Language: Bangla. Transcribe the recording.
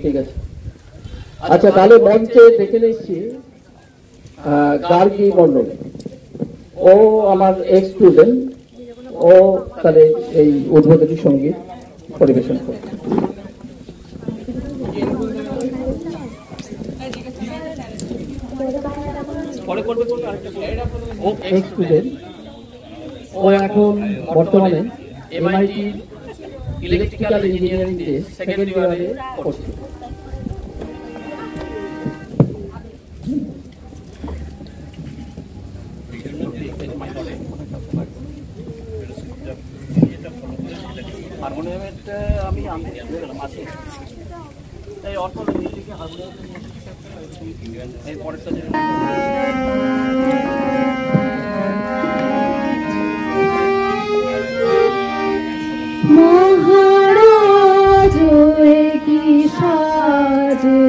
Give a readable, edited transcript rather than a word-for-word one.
ঠিক আছে। আচ্ছা, তাহলে মঞ্চে দেখে নিচ্ছি গার্গী মন্ডল। ও আমার এক্স স্টুডেন্ট, ও তাহলে এই উদ্বোধনী সঙ্গীত পরিবেশন করবে। ও এক্স স্টুডেন্ট, ও এখন বর্তমানে এমআইটি ইলেকট্রিক্যাল ইঞ্জিনিয়ারিং এ সেকেন্ড ইয়ারে পড়ছে। হারমোনিয়ামটা আমি আনতে গেলাম আছে, তাই অর্থ নিজেকে হারমোনিয়াম এই পরেরটা মহারাজ কি সাজে